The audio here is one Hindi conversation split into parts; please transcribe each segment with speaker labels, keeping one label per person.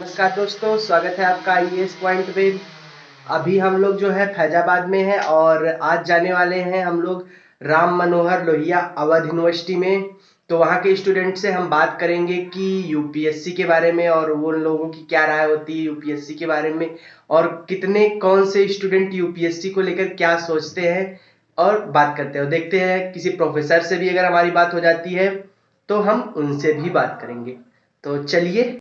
Speaker 1: नमस्कार दोस्तों, स्वागत है आपका आईएएस पॉइंट में। अभी हम लोग जो है फैजाबाद में है और आज जाने वाले हैं हम लोग राम मनोहर लोहिया अवध यूनिवर्सिटी में। तो वहाँ के स्टूडेंट से हम बात करेंगे कि यूपीएससी के बारे में और वो लोगों की क्या राय होती है यूपीएससी के बारे में, और कितने कौन से स्टूडेंट यूपीएससी को लेकर क्या सोचते हैं और बात करते हैं। देखते हैं किसी प्रोफेसर से भी अगर हमारी बात हो जाती है तो हम उनसे भी बात करेंगे। तो चलिए।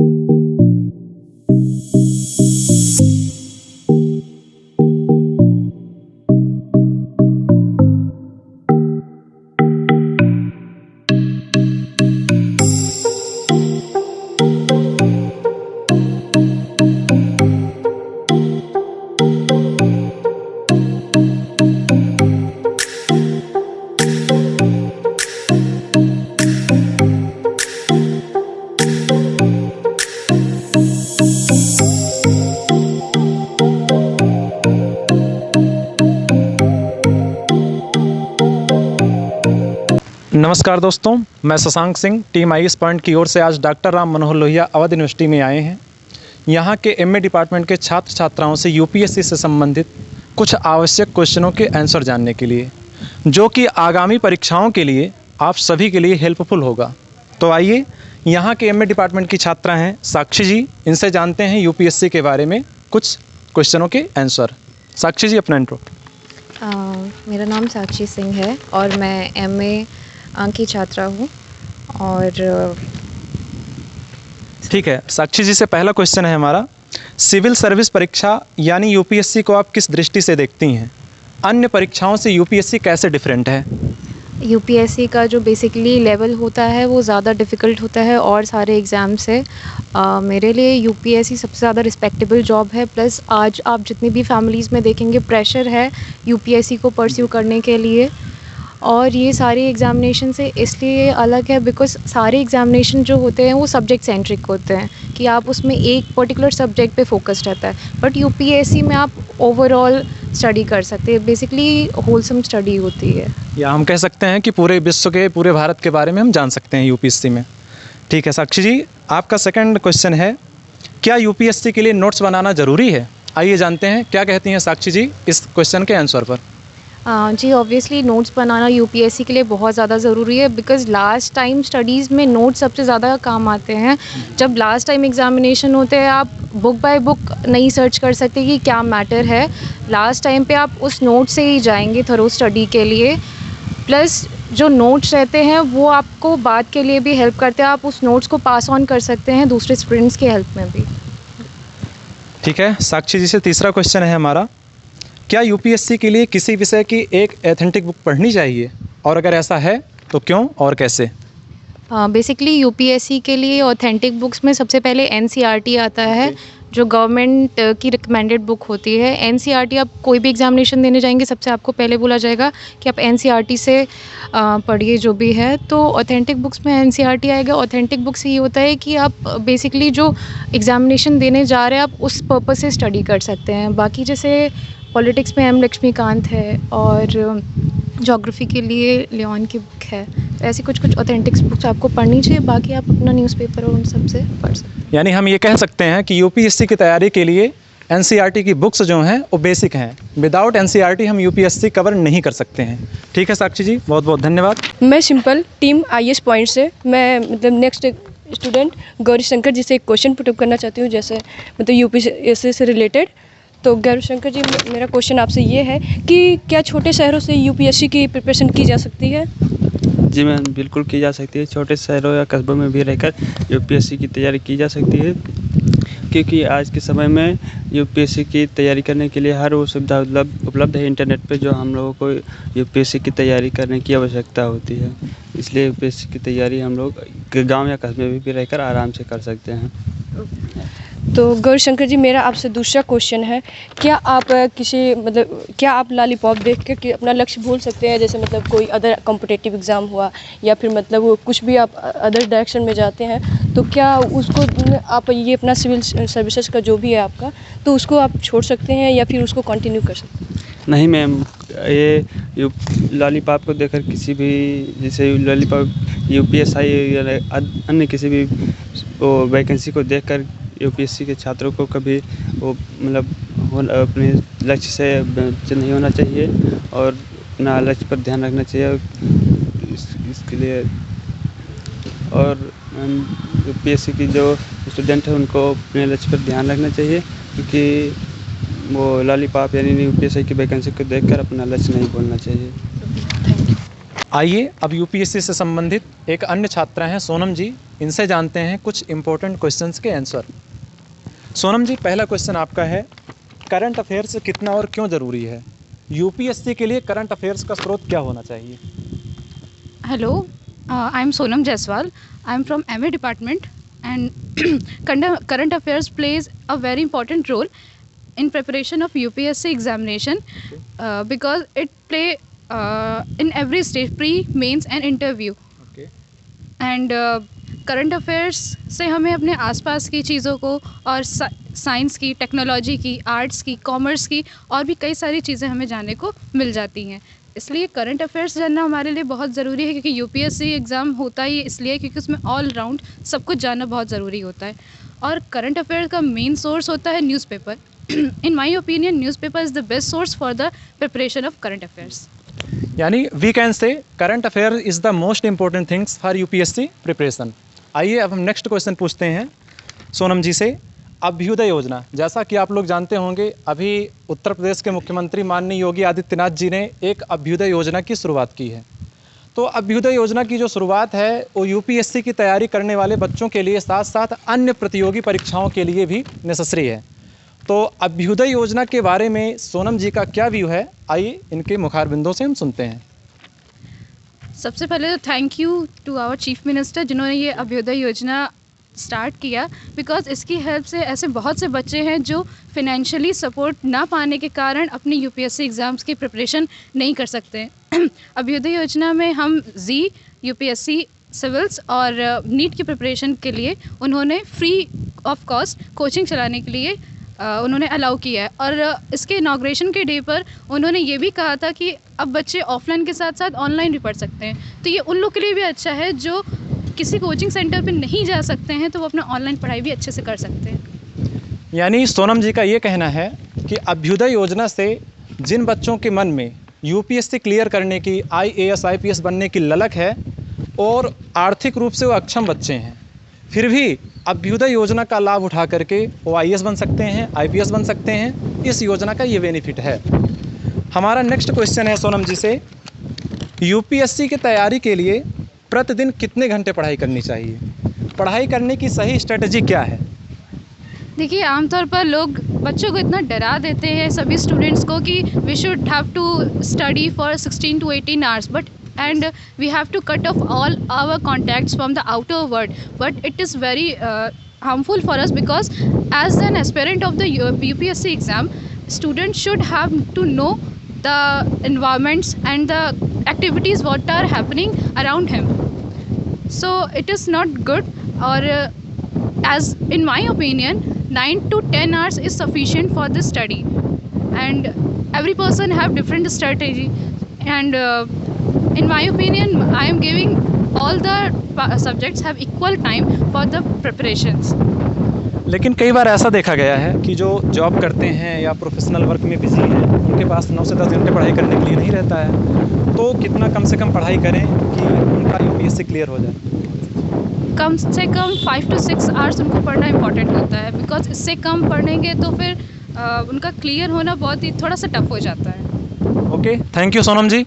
Speaker 2: नमस्कार दोस्तों, मैं Shashank Singh team IAS point की ओर से आज डॉक्टर राम मनोहर लोहिया अवध यूनिवर्सिटी में आए हैं। यहाँ के एमए डिपार्टमेंट के छात्र छात्राओं से यूपीएससी से संबंधित कुछ आवश्यक क्वेश्चनों के आंसर जानने के लिए, जो कि आगामी परीक्षाओं के लिए आप सभी के लिए हेल्पफुल होगा। तो आइए, यहाँ के एमए डिपार्टमेंट की छात्रा हैं साक्षी जी, इनसे जानते हैं यूपीएससी के बारे में कुछ क्वेश्चनों के आंसर। साक्षी जी, अपना इंट्रो।
Speaker 3: मेरा नाम साक्षी सिंह है और मैं एमए की छात्रा हूँ। और
Speaker 2: ठीक है, साक्षी जी से पहला क्वेश्चन है हमारा, सिविल सर्विस परीक्षा यानी यूपीएससी को आप किस दृष्टि से देखती हैं? अन्य परीक्षाओं से यूपीएससी कैसे डिफरेंट है?
Speaker 3: यूपीएससी का जो बेसिकली लेवल होता है वो ज़्यादा डिफ़िकल्ट होता है और सारे एग्ज़ाम से। मेरे लिए यूपीएससी सबसे ज़्यादा रिस्पेक्टेबल जॉब है। प्लस आज आप जितनी भी फैमिलीज़ में देखेंगे प्रेशर है यूपीएससी को परस्यू करने के लिए। और ये सारे एग्ज़ामिनेशन से इसलिए अलग है बिकॉज़ सारे एग्ज़ामिनेशन जो होते हैं वो सब्जेक्ट सेंट्रिक होते हैं कि आप उसमें एक पर्टिकुलर सब्जेक्ट पे फोकस्ड रहता है। बट यूपीएससी में आप ओवरऑल स्टडी कर सकते हैं, बेसिकली होलसम स्टडी होती है।
Speaker 2: या हम कह सकते हैं कि पूरे विश्व के, पूरे भारत के बारे में हम जान सकते हैं यूपीएससी में। ठीक है साक्षी जी, आपका सेकंड क्वेश्चन है, क्या यूपीएससी के लिए नोट्स बनाना ज़रूरी है? आइए जानते हैं क्या कहती हैं साक्षी जी इस क्वेश्चन के आंसर पर।
Speaker 3: जी ऑब्वियसली नोट्स बनाना यूपीएससी के लिए बहुत ज़्यादा ज़रूरी है बिकॉज़ लास्ट टाइम स्टडीज़ में नोट्स सबसे ज़्यादा काम आते हैं। जब लास्ट टाइम एग्ज़ामिनेशन होते हैं आप बुक बाय बुक नहीं सर्च कर सकते कि क्या मैटर है। लास्ट टाइम पे आप उस नोट से ही जाएंगे थरो स्टडी के लिए। प्लस जो नोट्स रहते हैं वो आपको बाद के लिए भी हेल्प करते हैं, आप उस नोट्स को पास ऑन कर सकते हैं दूसरे स्टूडेंट्स की हेल्प में भी।
Speaker 2: ठीक है, साक्षी जी से तीसरा क्वेश्चन है हमारा, क्या यूपीएससी के लिए किसी विषय की एक एथेंटिक बुक पढ़नी चाहिए, और अगर ऐसा है तो क्यों और कैसे?
Speaker 3: बेसिकली यूपीएससी के लिए ऑथेंटिक बुक्स में सबसे पहले एनसीईआरटी आता है, जो गवर्नमेंट की रिकमेंडेड बुक होती है। एनसीईआरटी आप कोई भी एग्जामिनेशन देने जाएंगे सबसे आपको पहले बोला जाएगा कि आप एनसीईआरटी से पढ़िए जो भी है। तो ऑथेंटिक बुक्स में एनसीईआरटी आएगा। ऑथेंटिक बुक्स ये होता है कि आप बेसिकली जो एग्जामिनेशन देने जा रहे हैं आप उस पर्पस से स्टडी कर सकते हैं। बाकी जैसे पॉलिटिक्स में एम लक्ष्मीकांत है और ज्योग्राफी के लिए लियोन की बुक है। तो ऐसी कुछ कुछ ऑथेंटिक्स बुक्स आपको पढ़नी चाहिए, बाकी आप अपना न्यूज़पेपर और उन सब से पढ़ सकते हैं।
Speaker 2: यानी हम ये कह सकते हैं कि यूपीएससी की तैयारी के लिए एनसीईआरटी की बुक्स जो हैं वो बेसिक हैं। विदाउट एनसीईआरटी हम यूपीएससी कवर नहीं कर सकते हैं। ठीक है साक्षी जी, बहुत बहुत धन्यवाद।
Speaker 4: मैं सिंपल टीम आईएएस पॉइंट से, मैं मतलब नेक्स्ट स्टूडेंट गौरी शंकर जी से एक क्वेश्चन पुटअप करना चाहती हूँ, जैसे मतलब यूपीएससी से रिलेटेड। तो गौरी शंकर जी, मेरा क्वेश्चन आपसे ये है कि क्या छोटे शहरों से यूपीएससी की प्रिपरेशन की जा सकती है?
Speaker 5: जी मैम, बिल्कुल की जा सकती है। छोटे शहरों या कस्बों में भी रहकर यूपीएससी की तैयारी की जा सकती है, क्योंकि आज के समय में यूपीएससी की तैयारी करने के लिए हर वो सुविधा उपलब्ध है इंटरनेट पे, जो हम लोगों को यूपीएससी की तैयारी करने की आवश्यकता होती है। इसलिए यूपीएससी की तैयारी हम लोग गाँव या कस्बे में भी रहकर आराम से कर सकते हैं।
Speaker 4: तो गौरी शंकर जी, मेरा आपसे दूसरा क्वेश्चन है, क्या आप क्या आप लॉलीपॉप देख के कि अपना लक्ष्य भूल सकते हैं? जैसे मतलब कोई अदर कॉम्पिटिटिव एग्ज़ाम हुआ या फिर मतलब वो कुछ भी आप अदर डायरेक्शन में जाते हैं, तो क्या उसको आप ये अपना सिविल सर्विसेज का जो भी है आपका, तो उसको आप छोड़ सकते हैं या फिर उसको कंटिन्यू कर सकते हैं?
Speaker 5: नहीं मैम, ये लॉलीपॉप को देखकर किसी भी, जैसे लॉलीपॉप यूपीएससी या अन्य किसी भी वैकेंसी को देखकर यूपीएससी के छात्रों को कभी वो मतलब अपने लक्ष्य से वंचित नहीं होना चाहिए और अपना लक्ष्य पर ध्यान रखना चाहिए। इसके लिए और यूपीएससी की जो स्टूडेंट है उनको अपने लक्ष्य पर ध्यान रखना चाहिए, क्योंकि वो लॉलीपॉप यानी यूपीएससी की वैकेंसी को देखकर अपना लक्ष्य नहीं बोलना चाहिए।
Speaker 2: आइए अब यूपीएससी से संबंधित एक अन्य छात्रा हैं सोनम जी, इनसे जानते हैं कुछ इम्पोर्टेंट क्वेश्चंस के आंसर। सोनम जी, पहला क्वेश्चन आपका है, करंट अफेयर्स कितना और क्यों ज़रूरी है? यूपीएससी के लिए करंट अफेयर्स का स्रोत क्या होना चाहिए?
Speaker 6: Hello, I'm Sonam Jaiswal. I'm from MA department, and current affairs plays a very important role in preparation of UPSC examination because it play in every stage, pre, mains and interview.
Speaker 2: Okay.
Speaker 6: And current affairs से हमें अपने आसपास की चीज़ों को और साइंस की, टेक्नोलॉजी की, आर्ट्स की, कॉमर्स की और भी कई सारी चीज़ें हमें जानने को मिल जाती हैं। इसलिए करंट अफेयर्स जानना हमारे लिए बहुत ज़रूरी है, क्योंकि यूपीएससी एग्ज़ाम होता ही इसलिए क्योंकि उसमें ऑल राउंड सब कुछ जानना बहुत ज़रूरी होता है। और करंट अफेयर्स का मेन सोर्स होता है newspaper. In my opinion newspaper is the best source for the preparation of current affairs.
Speaker 2: यानी we can say current affair is the most important things for UPSC preparation. आइए अब हम नेक्स्ट क्वेश्चन पूछते हैं सोनम जी से। अभ्युदय योजना, जैसा कि आप लोग जानते होंगे, अभी उत्तर प्रदेश के मुख्यमंत्री माननीय योगी आदित्यनाथ जी ने एक अभ्युदय योजना की शुरुआत की है। तो अभ्युदय योजना की जो शुरुआत है वो यूपीएससी की तैयारी करने वाले बच्चों के लिए साथ साथ अन्य प्रतियोगी परीक्षाओं के लिए भी नेसेसरी है। तो अभ्युदय योजना के बारे में सोनम जी का क्या व्यू है, आइए इनके मुखारबिंदों से हम सुनते हैं।
Speaker 6: सबसे पहले तो thank you to our chief minister जिन्होंने ये अभ्युदय योजना स्टार्ट किया, बिकॉज इसकी हेल्प से ऐसे बहुत से बच्चे हैं जो फिनेंशियली सपोर्ट ना पाने के कारण अपनी यूपीएससी एग्ज़ाम्स की प्रिपरेशन नहीं कर सकते। अभ्युदय योजना में हम यूपीएससी सिविल्स और नीट की प्रिपरेशन के लिए उन्होंने फ्री ऑफ कॉस्ट कोचिंग चलाने के लिए उन्होंने अलाउ किया है। और इसके इनाग्रेशन के डे पर उन्होंने ये भी कहा था कि अब बच्चे ऑफलाइन के साथ साथ ऑनलाइन भी पढ़ सकते हैं। तो ये उन लोग के लिए भी अच्छा है जो किसी कोचिंग सेंटर पे नहीं जा सकते हैं, तो वो अपना ऑनलाइन पढ़ाई भी अच्छे से कर सकते हैं।
Speaker 2: यानी सोनम जी का ये कहना है कि अभ्युदय योजना से जिन बच्चों के मन में यूपीएससी क्लियर करने की, आईएएस आईपीएस बनने की ललक है और आर्थिक रूप से वो अक्षम बच्चे हैं, फिर भी अभ्युदय योजना का लाभ उठा करके वो आईएएस बन सकते हैं, आईपीएस बन सकते हैं। इस योजना का ये बेनिफिट है। हमारा नेक्स्ट क्वेश्चन है सोनम जी से, यूपीएससी की तैयारी के लिए प्रतिदिन कितने घंटे पढ़ाई करनी चाहिए? पढ़ाई करने की सही स्ट्रेटजी क्या है?
Speaker 6: देखिए, आमतौर पर लोग बच्चों को इतना डरा देते हैं सभी स्टूडेंट्स को कि we should have to study for 16 to 18 hours, but and we have to cut off all our contacts from the outer world, but it is very harmful for us, because as an aspirant of the UPSC exam, students should have to know the environments and the activities what are happening around him. So it is not good, or as in my opinion 9 to 10 hours is sufficient for this study, and every person have different strategy, and in my opinion I am giving all the subjects have equal time for the preparations.
Speaker 2: लेकिन कई बार ऐसा देखा गया है कि जो जॉब करते हैं या प्रोफेशनल वर्क में बिजी हैं, उनके पास 9 से 10 घंटे पढ़ाई करने के लिए नहीं रहता है। तो कितना कम से कम पढ़ाई करें कि उनका यूपीएससी क्लियर हो जाए?
Speaker 6: कम से कम 5 to 6 hours उनको पढ़ना इम्पॉर्टेंट होता है, बिकॉज इससे कम पढ़ेंगे तो फिर उनका क्लियर होना बहुत ही थोड़ा सा टफ हो जाता है।
Speaker 2: Okay, thank you Sonam ji.